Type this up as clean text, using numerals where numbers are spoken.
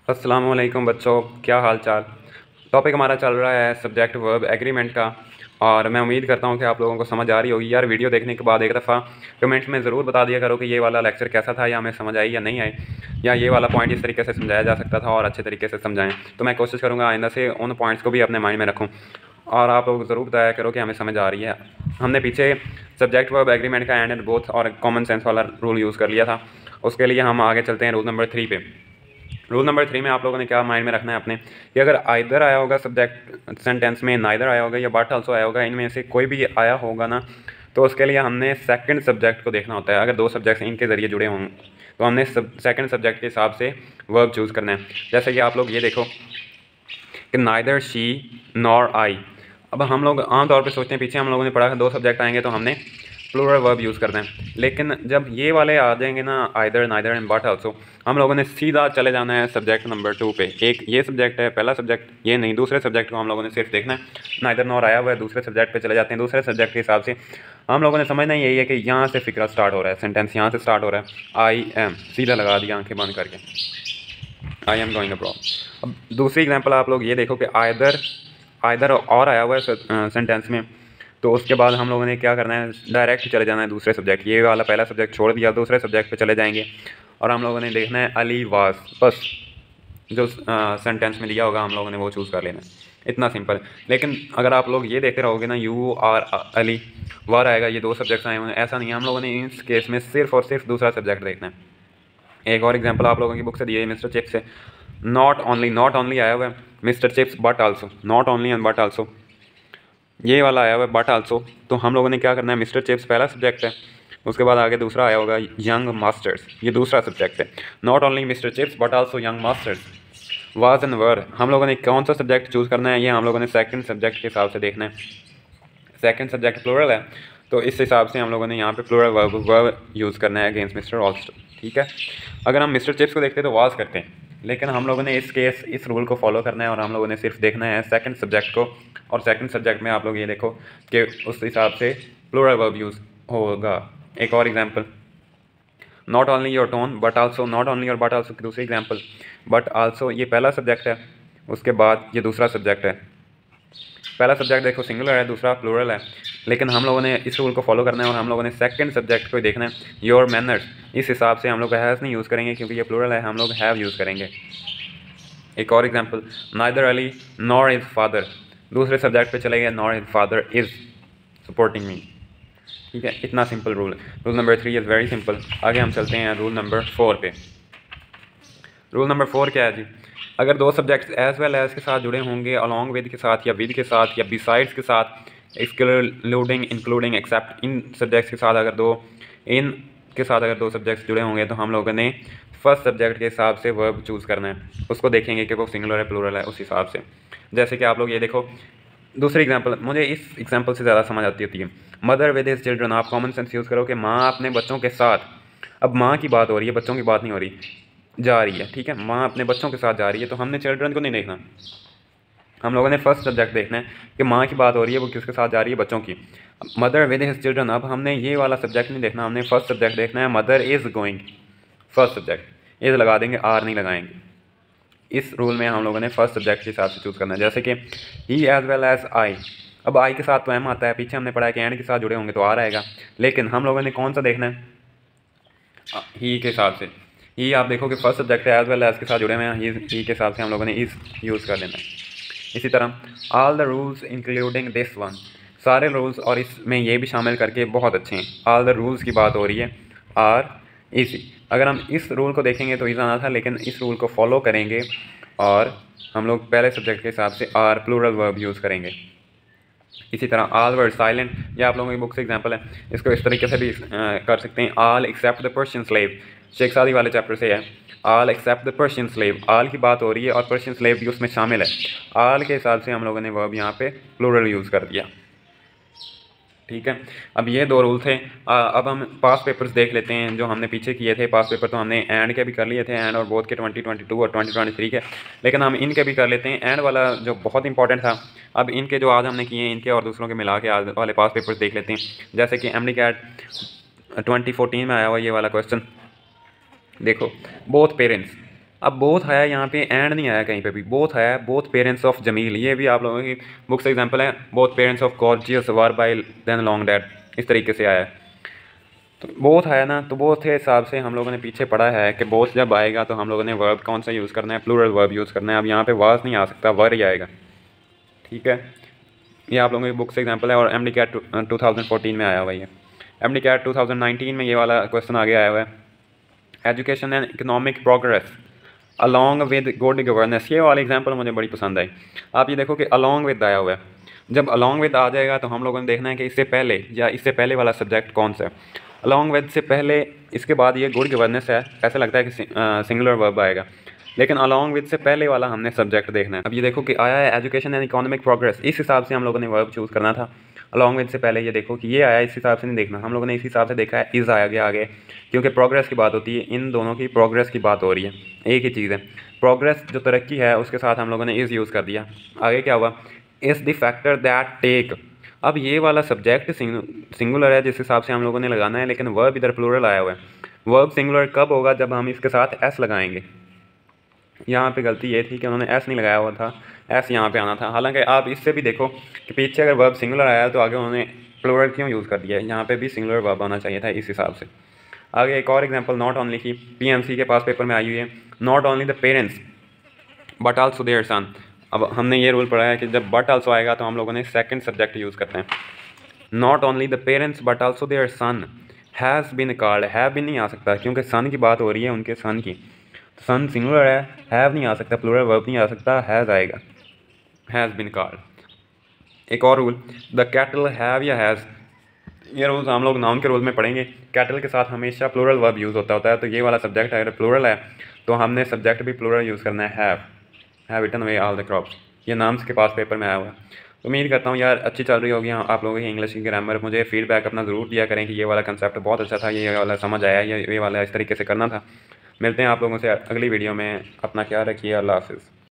अस्सलाम वालेकुम बच्चों, क्या हाल चाल। टॉपिक हमारा चल रहा है सब्जेक्ट वर्ब एग्रीमेंट का। और मैं उम्मीद करता हूँ कि आप लोगों को समझ आ रही होगी। यार वीडियो देखने के बाद एक दफ़ा कमेंट में ज़रूर बता दिया करो कि ये वाला लेक्चर कैसा था, या हमें समझ आई या नहीं आई, या ये वाला पॉइंट इस तरीके से समझाया जा सकता था और अच्छे तरीके से समझाएं। तो मैं कोशिश करूँगा आइंदा से उन पॉइंट्स को भी अपने माइंड में रखूँ। और आप लोग ज़रूर बताया करो कि हमें समझ आ रही है। हमने पीछे सब्जेक्ट वर्ब एग्रीमेंट का एंड बोथ और कॉमन सेंस वाला रूल यूज़ कर लिया था। उसके लिए हम आगे चलते हैं रूल नंबर 3 पे। रूल नंबर 3 में आप लोगों ने क्या माइंड में रखना है अपने, कि अगर आइदर आया होगा सब्जेक्ट सेंटेंस में, नाइदर आया होगा या बट आल्सो आया होगा, इनमें से कोई भी आया होगा ना, तो उसके लिए हमने सेकंड सब्जेक्ट को देखना होता है। अगर दो सब्जेक्ट्स इनके ज़रिए जुड़े हों तो हमने सेकंड सब्जेक्ट के हिसाब से वर्ब चूज़ करना है। जैसे कि आप लोग ये देखो कि नाइदर शी नॉर आई। अब हम लोग आमतौर पर सोचते हैं, पीछे हम लोगों ने पढ़ा दो सब्जेक्ट आएंगे तो हमने प्लूरल वर्ब यूज़ करना है। लेकिन जब ये वाले आ जाएंगे ना, either neither and but also, हम लोगों ने सीधा चले जाना है सब्जेक्ट नंबर 2 पे। एक ये सब्जेक्ट है, पहला सब्जेक्ट ये नहीं, दूसरे सब्जेक्ट को हम लोगों ने सिर्फ देखना है। नाइदर नॉर आया हुआ है, दूसरे सब्जेक्ट पे चले जाते हैं। दूसरे सब्जेक्ट के हिसाब से हम लोगों ने समझना यही है कि यहाँ से फिक्रा स्टार्ट हो रहा है, सेंटेंस यहाँ से स्टार्ट हो रहा है। आई एम सीधा लगा दिया आंखें बंद करके, आई एम गोइंग अब्रॉड। अब दूसरी एग्जाम्पल आप लोग ये देखो कि आइदर आइदर और आया हुआ है सेंटेंस में, तो उसके बाद हम लोगों ने क्या करना है, डायरेक्ट चले जाना है दूसरे सब्जेक्ट। ये वाला पहला सब्जेक्ट छोड़ दिया, दूसरे सब्जेक्ट पे चले जाएंगे और हम लोगों ने देखना है अली वास। बस जो सेंटेंस में दिया होगा हम लोगों ने वो चूज़ कर लेना है, इतना सिंपल। लेकिन अगर आप लोग ये देख रहोगे ना, यू आर अली वार आएगा, ये दो सब्जेक्ट्स आए हुए हैं, ऐसा नहीं है। हम लोगों ने इस केस में सिर्फ और सिर्फ दूसरा सब्जेक्ट देखना है। एक और एग्जांपल आप लोगों की बुक से दिए है मिस्टर चिप्स से। नॉट ओनली आया हुआ है, mister chips but also, not only and but also ये वाला आया हुआ है बट आल्सो। तो हम लोगों ने क्या करना है, मिस्टर चिप्स पहला सब्जेक्ट है, उसके बाद आगे दूसरा आया होगा यंग मास्टर्स, ये दूसरा सब्जेक्ट है। Not only mister chips but also young masters. Was and were, हम लोगों ने कौन सा सब्जेक्ट चूज़ करना है, ये हम लोगों ने सेकंड सब्जेक्ट के हिसाब से देखना है। सेकंड सब्जेक्ट प्लूरल है, तो इस हिसाब से हम लोगों ने यहाँ पे प्लूरल वर्ब यूज़ करना है अगेंस्ट मिस्टर ऑल्स्टर। ठीक है, अगर हम मिस्टर चिप्स को देखते तो वाज करते हैं, लेकिन हम लोगों ने इस रूल को फॉलो करना है और हम लोगों ने सिर्फ देखना है सेकंड सब्जेक्ट को। और सेकंड सब्जेक्ट में आप लोग ये देखो कि उस हिसाब से प्लूरल वर्ब यूज़ होगा। एक और example, not only your tone but also, not only और बट आल्सो की दूसरी एग्जांपल। बट आल्सो ये पहला सब्जेक्ट है, उसके बाद ये दूसरा सब्जेक्ट है। पहला सब्जेक्ट देखो सिंगुलर है, दूसरा प्लूरल है, लेकिन हम लोगों ने इस रूल को फॉलो करना है और हम लोगों ने सेकंड सब्जेक्ट को ही देखना है। योर मैनर्स, इस हिसाब से हम लोग हैज़ नहीं यूज़ करेंगे क्योंकि ये प्लूरल है, हम लोग हैव यूज़ करेंगे। एक और example, neither Ali nor his father, दूसरे सब्जेक्ट पे चले गए, nor his father is supporting me. ठीक है, इतना सिंपल रूल है। Rule number 3 is very simple. आगे हम चलते हैं रूल नंबर 4 पे। रूल नंबर 4 क्या है जी, अगर दो सब्जेक्ट्स एज वेल एज के साथ जुड़े होंगे, अलॉन्ग विद के साथ, या विद के साथ, या बिसाइड्स के साथ, एक्सक्लूडिंग, इंक्लूडिंग, एक्सेप्ट, इन सब्जेक्ट्स के साथ इन के साथ अगर दो सब्जेक्ट्स जुड़े होंगे, तो हम लोगों ने फर्स्ट सब्जेक्ट के हिसाब से वर्ब चूज़ करना है। उसको देखेंगे कि वो सिंगुलर है प्लूरल है उस हिसाब से। जैसे कि आप लोग ये देखो, दूसरी एग्जांपल मुझे इस एग्जांपल से ज़्यादा समझ आती होती है। मदर विद हिज चिल्ड्रन, आप कॉमन सेंस यूज़ करो कि माँ अपने बच्चों के साथ। अब माँ की बात हो रही है, बच्चों की बात नहीं हो रही, जा रही है। ठीक है, माँ अपने बच्चों के साथ जा रही है, तो हमने चिल्ड्रन को नहीं देखना, हम लोगों ने फर्स्ट सब्जेक्ट देखना है कि माँ की बात हो रही है, वो किसके साथ जा रही है, बच्चों की। मदर विद हिज चिल्ड्रन, अब हमने ये वाला सब्जेक्ट नहीं देखना, हमने फर्स्ट सब्जेक्ट देखना है। Mother is going, first subject is लगा देंगे, आर नहीं लगाएंगे। इस रूल में हम लोगों ने फर्स्ट सब्जेक्ट के हिसाब से चूज़ करना है। जैसे कि ही एज वेल एज आई, अब आई के साथ तो एम आता है, पीछे हमने पढ़ा है कि एंड के साथ जुड़े होंगे तो आर आएगा, लेकिन हम लोगों ने कौन सा देखना है, ही के हिसाब से। ही आप देखो कि फर्स्ट सब्जेक्ट है, एज वेल एज के साथ जुड़े हुए हैं, ही के हिसाब से हम लोगों ने इस यूज़ कर देना है। इसी तरह all the rules including this one, सारे रूल्स और इसमें ये भी शामिल करके बहुत अच्छे हैं। ऑल द रूल्स की बात हो रही है, आर इजी। अगर हम इस रूल को देखेंगे तो ईज़ आना था, लेकिन इस रूल को फॉलो करेंगे और हम लोग पहले सब्जेक्ट के हिसाब से आर प्लूरल वर्ब यूज़ करेंगे। इसी तरह ऑल वर्ड साइलेंट, ये आप लोगों की बुक से एग्जांपल है, इसको इस तरीके से भी कर सकते हैं। All except the Persian slave, Sheikh Saadi वाले चैप्टर से है। All except the Persian slave, all की बात हो रही है और पर्शियन स्लेव भी उसमें शामिल है। ऑल के हिसाब से हम लोगों ने वर्ब यहाँ पे प्लूरल यूज़ कर दिया। ठीक है, अब ये दो रूल थे। अब हम पास पेपर्स देख लेते हैं जो हमने पीछे किए थे। पास पेपर तो हमने एंड के भी कर लिए थे, एंड और बोथ के 2022 और 2023 के, लेकिन हम इनके भी कर लेते हैं। एंड वाला जो बहुत इंपॉर्टेंट था, अब इनके जो आज हमने किए हैं, इनके और दूसरों के मिला के आज वाले पास पेपर्स देख लेते हैं। जैसे कि MD-CAT 2014 में आया हुआ ये वाला क्वेश्चन देखो, बोथ पेरेंट्स, अब बोथ आया यहाँ पे, एंड नहीं आया कहीं पे भी, बोथ आया, बोथ पेरेंट्स ऑफ जमील, ये भी आप लोगों की बुक से एग्जांपल है। Both parents of Georgius were by then long dead, इस तरीके से आया है। तो बोथ आया ना, तो बोथ के हिसाब से हम लोगों ने पीछे पढ़ा है कि बोथ जब आएगा तो हम लोगों ने वर्ब कौन सा यूज़ करना है, प्लूरल वर्ब यूज़ करना है। अब यहाँ पे वाज नहीं आ सकता, वर ही आएगा। ठीक है, ये आप लोगों की बुक से एग्जांपल है। और एम डी कैट 2014 में आया हुआ है। एम डी कैट 2019 में ये वाला क्वेश्चन आगे आया हुआ है, education and economic progress along with good governance. ये वाली एग्जांपल मुझे बड़ी पसंद आई। आप ये देखो कि अलॉन्ग विद आया हुआ है। जब अलॉन्ग विद आ जाएगा तो हम लोगों ने देखना है कि इससे पहले या इससे पहले वाला सब्जेक्ट कौन सा है। अलॉन्ग विद से पहले, इसके बाद ये गुड गवर्नेंस है, ऐसा लगता है कि सिंगुलर वर्ब आएगा, लेकिन अलॉन्ग विद से पहले वाला हमने सब्जेक्ट देखना है। अब ये देखो कि आया है एजुकेशन एंड इकोनॉमिक प्रोग्रेस, इस हिसाब से हम लोगों ने वर्ब चूज़ करना था। अलॉन्ग विद से पहले ये देखो कि ये आया, इस हिसाब से नहीं देखना, हम लोगों ने इस हिसाब से देखा है, इज़ आया गया आगे, क्योंकि प्रोग्रेस की बात होती है, इन दोनों की प्रोग्रेस की बात हो रही है, एक ही चीज़ है। प्रोग्रेस जो तरक्की है उसके साथ हम लोगों ने इज़ यूज़ कर दिया। आगे क्या हुआ, is the factor that take. अब ये वाला सब्जेक्ट सिंगुलर है जिस हिसाब से हम लोगों ने लगाना है, लेकिन वर्ब इधर प्लूरल आया हुआ है। वर्ब सिंगुलर कब होगा, जब हम इसके साथ एस लगाएंगे। यहाँ पे गलती ये थी कि उन्होंने एस नहीं लगाया हुआ था, एस यहाँ पे आना था। हालांकि आप इससे भी देखो कि पीछे अगर वर्ब सिंगुलर आया तो आगे उन्होंने प्लूरल क्यों यूज़ कर दिया है, यहाँ पे भी सिंगुलर वर्ब आना चाहिए था इस हिसाब से। आगे एक और एग्जांपल नॉट ओनली की, पीएमसी के पास पेपर में आई हुई है, not only the parents but also their son. अब हमने ये रूल पढ़ा है कि जब बट आल्सो आएगा तो हम लोगों ने सेकंड सब्जेक्ट यूज़ करते हैं। Not only the parents but also their son has been called, have भी नहीं आ सकता क्योंकि सन की बात हो रही है, उनके सन की। सन सिंगुलर है, हैव नहीं आ सकता, प्लूरल वर्ब नहीं आ सकता, हैज़ आएगा, हैज़ बीन कॉल्ड। एक और रूल, द कैटल हैव या हैज़, ये रूल्स हम लोग नाउन के रूल में पढ़ेंगे। कैटल के साथ हमेशा प्लूरल वर्ब यूज़ होता है, तो ये वाला सब्जेक्ट अगर प्लूरल है तो हमने सब्जेक्ट भी प्लूरल यूज़ करना है, have eaten away all the crops. ये नाम्स के पास पेपर में आया हुआ है। तो उम्मीद करता हूँ यार अच्छी चल रही होगी आप लोगों की इंग्लिश की ग्रामर। मुझे फीडबैक अपना ज़रूर दिया करें कि ये वाला कंसेप्ट बहुत अच्छा था, ये वाला समझ आया, ये वाला इस तरीके से करना था। मिलते हैं आप लोगों से अगली वीडियो में, अपना ख्याल रखिए, अल्लाह हाफ़िज़।